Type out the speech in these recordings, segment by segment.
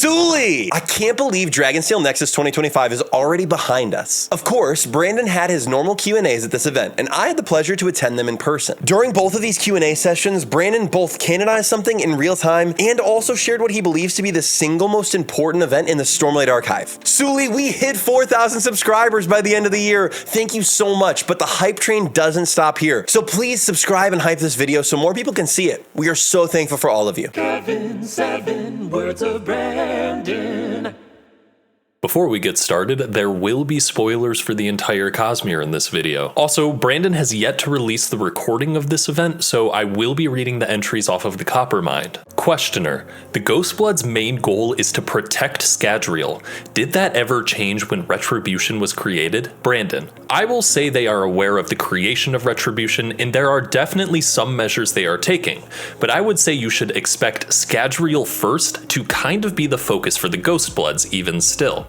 Sule! I can't believe Dragonsteel Nexus 2025 is already behind us. Of course, Brandon had his normal Q&As at this event, and I had the pleasure to attend them in person. During both of these Q&A sessions, Brandon both canonized something in real time and also shared what he believes to be the single most important event in the Stormlight Archive. Sule, we hit 4,000 subscribers by the end of the year. Thank you so much, but the hype train doesn't stop here. So please subscribe and hype this video so more people can see it. We are so thankful for all of you. Kevin, 7 words of Brandon. Before we get started, there will be spoilers for the entire Cosmere in this video. Also, Brandon has yet to release the recording of this event, so I will be reading the entries off of the Coppermind. Questioner: the Ghostblood's main goal is to protect Scadrial. Did that ever change when Retribution was created? Brandon: I will say they are aware of the creation of Retribution, and there are definitely some measures they are taking, but I would say you should expect Scadrial first to kind of be the focus for the Ghostbloods even still.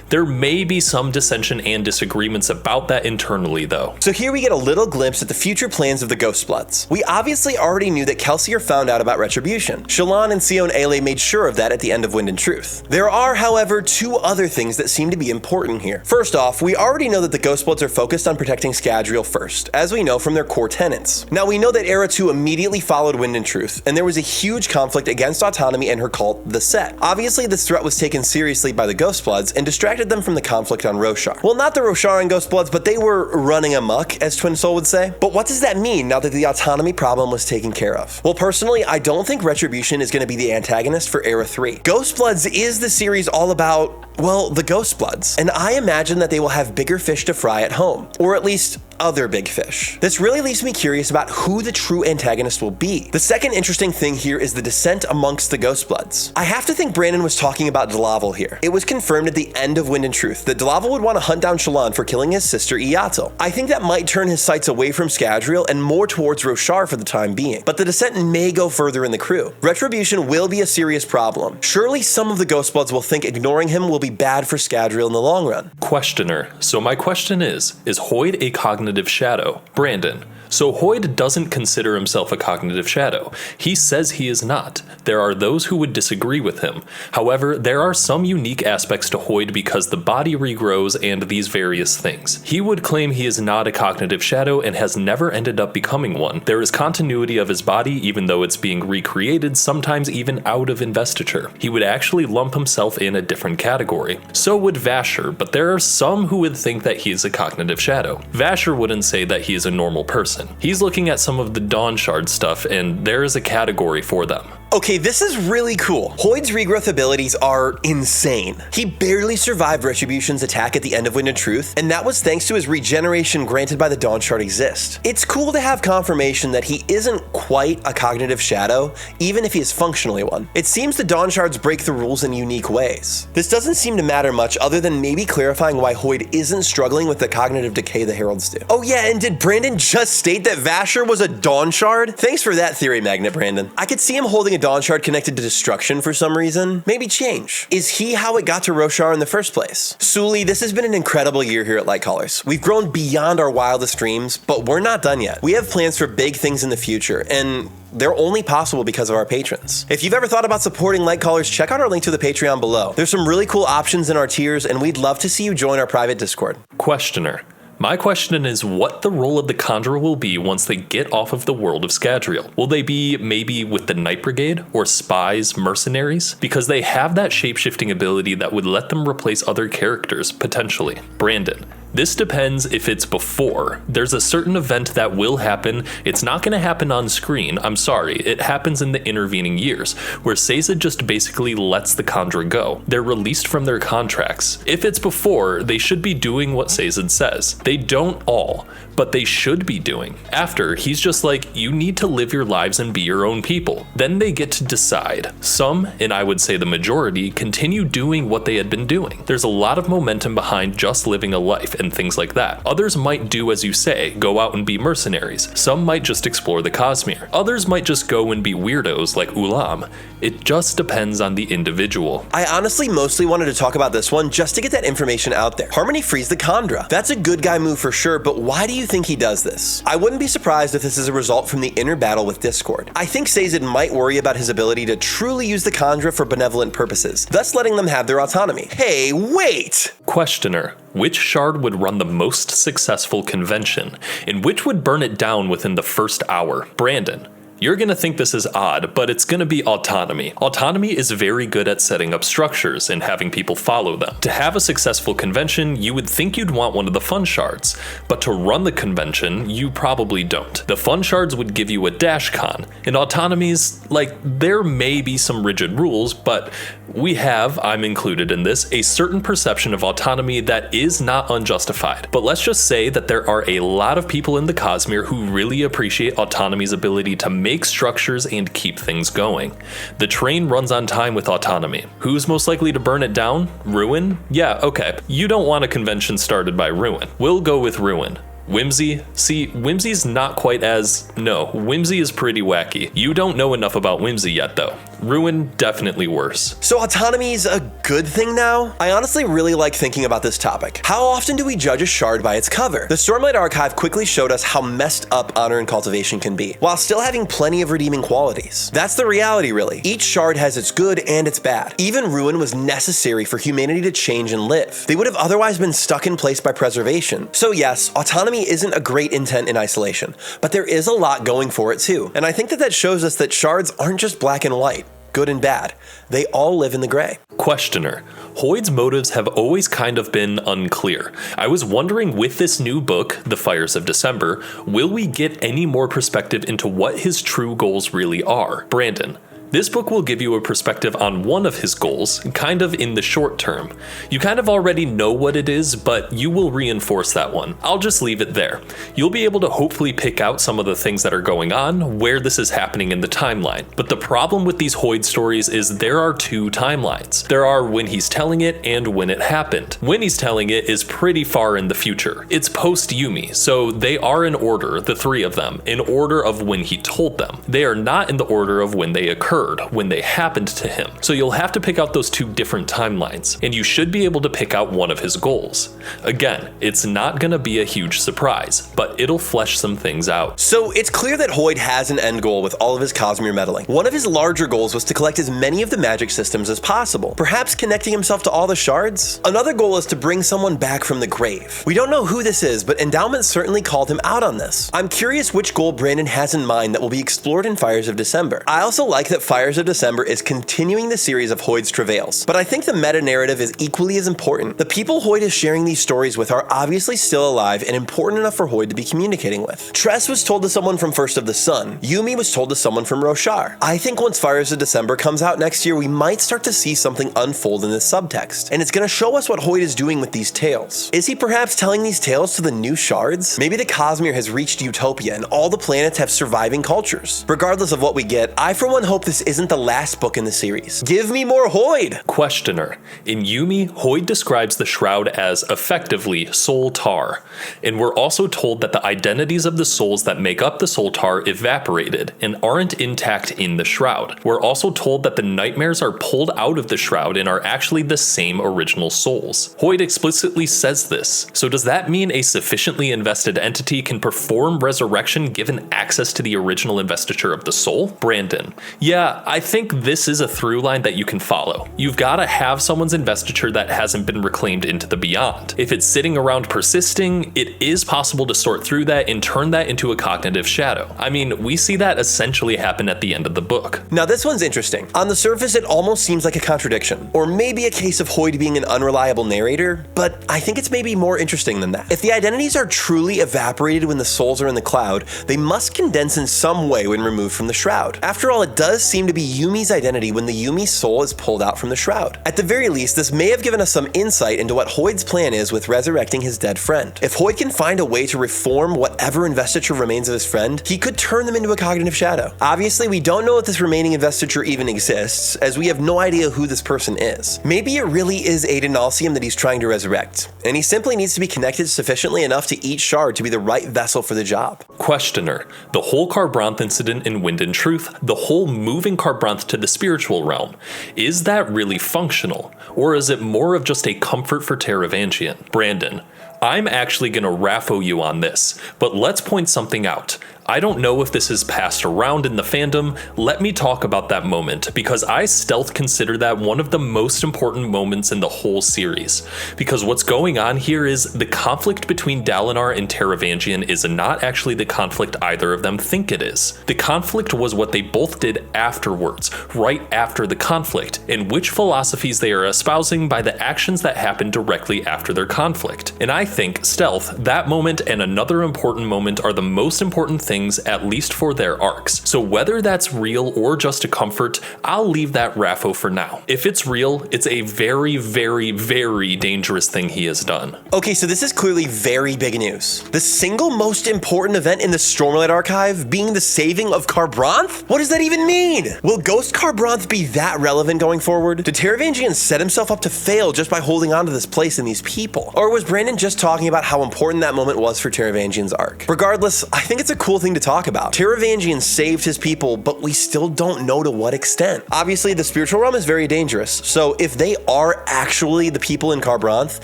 There may be some dissension and disagreements about that internally though. So here we get a little glimpse at the future plans of the Ghostbloods. We obviously already knew that Kelsier found out about Retribution. Shallan and Sion Ailey made sure of that at the end of Wind and Truth. There are, however, two other things that seem to be important here. First off, we already know that the Ghostbloods are focused on protecting Scadrial first, as we know from their core tenets. Now we know that Era 2 immediately followed Wind and Truth, and there was a huge conflict against Autonomy and her cult, the Set. Obviously this threat was taken seriously by the Ghostbloods and distracted them from the conflict on Roshar. Well, not the Rosharan Ghostbloods, but they were running amok, as Twin Soul would say. But what does that mean now that the Autonomy problem was taken care of? Well, personally, I don't think Retribution is going to be the antagonist for Era 3. Ghostbloods is the series all about, well, the Ghostbloods, and I imagine that they will have bigger fish to fry at home, or at least other big fish. This really leaves me curious about who the true antagonist will be. The second interesting thing here is the dissent amongst the Ghostbloods. I have to think Brandon was talking about Delaval here. It was confirmed at the end of Wind and Truth that Delaval would want to hunt down Shallan for killing his sister Iato. I think that might turn his sights away from Scadrial and more towards Roshar for the time being, but the dissent may go further in the crew. Retribution will be a serious problem. Surely some of the Ghostbloods will think ignoring him will be bad for Scadrial in the long run. Questioner: so my question is Hoid a cognitive shadow? Brandon: so Hoid doesn't consider himself a cognitive shadow. He says he is not. There are those who would disagree with him. However, there are some unique aspects to Hoid because the body regrows and these various things. He would claim he is not a cognitive shadow and has never ended up becoming one. There is continuity of his body even though it's being recreated, sometimes even out of investiture. He would actually lump himself in a different category. So would Vasher, but there are some who would think that he is a cognitive shadow. Vasher wouldn't say that he is a normal person. He's looking at some of the Dawn Shard stuff and there is a category for them. Okay, this is really cool. Hoid's regrowth abilities are insane. He barely survived Retribution's attack at the end of Wind and Truth, and that was thanks to his regeneration granted by the Dawn Shard exist. It's cool to have confirmation that he isn't quite a cognitive shadow, even if he is functionally one. It seems the Dawn Shards break the rules in unique ways. This doesn't seem to matter much other than maybe clarifying why Hoid isn't struggling with the cognitive decay the Heralds do. Oh yeah, and did Brandon just state that Vasher was a Dawn Shard? Thanks for that theory, Magnet Brandon. I could see him holding a Dawn Shard connected to destruction for some reason. Maybe change. Is he how it got to Roshar in the first place? Sule, this has been an incredible year here at Lightcallers. We've grown beyond our wildest dreams, but we're not done yet. We have plans for big things in the future, and they're only possible because of our patrons. If you've ever thought about supporting Lightcallers, check out our link to the Patreon below. There's some really cool options in our tiers, and we'd love to see you join our private Discord. Questioner: my question is what the role of the Kandra will be once they get off of the world of Scadrial. Will they be maybe with the Night Brigade or spies, mercenaries? Because they have that shape-shifting ability that would let them replace other characters, potentially. Brandon: this depends if it's before. There's a certain event that will happen. It's not going to happen on screen. I'm sorry. It happens in the intervening years, where Sazed just basically lets the Kandra go. They're released from their contracts. If it's before, they should be doing what Sazed says. They don't all, but they should be doing. After, he's just like, you need to live your lives and be your own people. Then they get to decide. Some, and I would say the majority, continue doing what they had been doing. There's a lot of momentum behind just living a life, and things like that. Others might do as you say, go out and be mercenaries. Some might just explore the Cosmere. Others might just go and be weirdos like Ulam. It just depends on the individual. I honestly mostly wanted to talk about this one just to get that information out there. Harmony frees the Kandra. That's a good guy move for sure, but why do you think he does this? I wouldn't be surprised if this is a result from the inner battle with Discord. I think Sazed might worry about his ability to truly use the Kandra for benevolent purposes, thus letting them have their autonomy. Hey, wait! Questioner. Which shard would run the most successful convention, and which would burn it down within the first hour? Brandon. You're gonna think this is odd, but it's gonna be autonomy. Autonomy is very good at setting up structures and having people follow them. To have a successful convention, you would think you'd want one of the fun shards, but to run the convention, you probably don't. The fun shards would give you a dash con, and autonomy's, like, there may be some rigid rules, but we have, I'm included in this, a certain perception of autonomy that is not unjustified. But let's just say that there are a lot of people in the Cosmere who really appreciate autonomy's ability to make structures and keep things going. The train runs on time with autonomy. Who's most likely to burn it down? Ruin? Yeah, okay. You don't want a convention started by Ruin. We'll go with Ruin. Whimsy? See, Whimsy's not quite as... No, Whimsy is pretty wacky. You don't know enough about Whimsy yet, though. Ruin, definitely worse. So autonomy's a good thing now? I honestly really like thinking about this topic. How often do we judge a shard by its cover? The Stormlight Archive quickly showed us how messed up Honor and Cultivation can be, while still having plenty of redeeming qualities. That's the reality, really. Each shard has its good and its bad. Even Ruin was necessary for humanity to change and live. They would have otherwise been stuck in place by preservation. So yes, autonomy isn't a great intent in isolation, but there is a lot going for it too. And I think that shows us that shards aren't just black and white, good and bad. They all live in the gray. Questioner. Hoid's motives have always kind of been unclear. I was wondering, with this new book, The Fires of December, will we get any more perspective into what his true goals really are? Brandon. This book will give you a perspective on one of his goals, kind of in the short term. You kind of already know what it is, but you will reinforce that one. I'll just leave it there. You'll be able to hopefully pick out some of the things that are going on, where this is happening in the timeline. But the problem with these Hoid stories is there are two timelines. There are when he's telling it and when it happened. When he's telling it is pretty far in the future. It's post Yumi, so they are in order, the three of them, in order of when he told them. They are not in the order of when they occurred, when they happened to him. So you'll have to pick out those two different timelines, and you should be able to pick out one of his goals. Again, it's not gonna be a huge surprise, but it'll flesh some things out. So it's clear that Hoid has an end goal with all of his Cosmere meddling. One of his larger goals was to collect as many of the magic systems as possible, perhaps connecting himself to all the shards? Another goal is to bring someone back from the grave. We don't know who this is, but Endowment certainly called him out on this. I'm curious which goal Brandon has in mind that will be explored in Fires of December. I also like that Fires of December is continuing the series of Hoid's travails, but I think the meta-narrative is equally as important. The people Hoid is sharing these stories with are obviously still alive and important enough for Hoid to be communicating with. Tress was told to someone from First of the Sun. Yumi was told to someone from Roshar. I think once Fires of December comes out next year, we might start to see something unfold in this subtext, and it's going to show us what Hoid is doing with these tales. Is he perhaps telling these tales to the new shards? Maybe the Cosmere has reached utopia and all the planets have surviving cultures. Regardless of what we get, I for one hope this isn't the last book in the series. Give me more Hoid! Questioner. In Yumi, Hoid describes the Shroud as effectively Soul Tar, and we're also told that the identities of the souls that make up the Soul Tar evaporated and aren't intact in the Shroud. We're also told that the nightmares are pulled out of the Shroud and are actually the same original souls. Hoid explicitly says this, so does that mean a sufficiently invested entity can perform resurrection given access to the original investiture of the soul? Brandon. Yeah, I think this is a through line that you can follow. You've got to have someone's investiture that hasn't been reclaimed into the beyond. If it's sitting around persisting, it is possible to sort through that and turn that into a cognitive shadow. I mean, we see that essentially happen at the end of the book. Now this one's interesting. On the surface, it almost seems like a contradiction, or maybe a case of Hoid being an unreliable narrator, but I think it's maybe more interesting than that. If the identities are truly evaporated when the souls are in the cloud, they must condense in some way when removed from the Shroud. After all, it does seem seem to be Yumi's identity when the Yumi soul is pulled out from the shroud. At the very least, this may have given us some insight into what Hoid's plan is with resurrecting his dead friend. If Hoid can find a way to reform whatever investiture remains of his friend, he could turn them into a cognitive shadow. Obviously, we don't know if this remaining investiture even exists, as we have no idea who this person is. Maybe it really is Aiden Alcium that he's trying to resurrect, and he simply needs to be connected sufficiently enough to each shard to be the right vessel for the job. Questioner. The whole Carbranth incident in Wind and Truth, the whole moving Carbranth to the spiritual realm, is that really functional? Or is it more of just a comfort for Taravangian? Brandon. I'm actually gonna raffo you on this, but let's point something out. I don't know if this is passed around in the fandom. Let me talk about that moment, because I stealth consider that one of the most important moments in the whole series. Because what's going on here is the conflict between Dalinar and Taravangian is not actually the conflict either of them think it is. The conflict was what they both did afterwards, right after the conflict, and which philosophies they are espousing by the actions that happened directly after their conflict. And I think stealth, that moment, and another important moment are the most important things, at least for their arcs. So whether that's real or just a comfort, I'll leave that raffo for now. If it's real, it's a very, very, very dangerous thing he has done. Okay, so this is clearly very big news. The single most important event in the Stormlight Archive being the saving of Carbranth? What does that even mean? Will Ghost Carbranth be that relevant going forward? Did Taravangian set himself up to fail just by holding on to this place and these people? Or was Brandon just talking about how important that moment was for Taravangian's arc? Regardless, I think it's a cool thing to talk about. Taravangian saved his people, but we still don't know to what extent. Obviously, the spiritual realm is very dangerous, so if they are actually the people in Carbranth,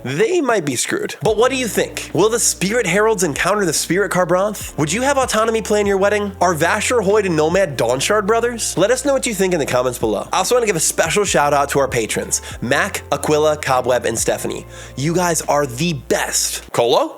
they might be screwed. But what do you think? Will the Spirit Heralds encounter the Spirit Carbranth? Would you have autonomy plan your wedding? Are Vasher, Hoid, and Nomad Dawnshard brothers? Let us know what you think in the comments below. I also want to give a special shout out to our patrons, Mac, Aquila, Cobweb, and Stephanie. You guys are the best. Kolo?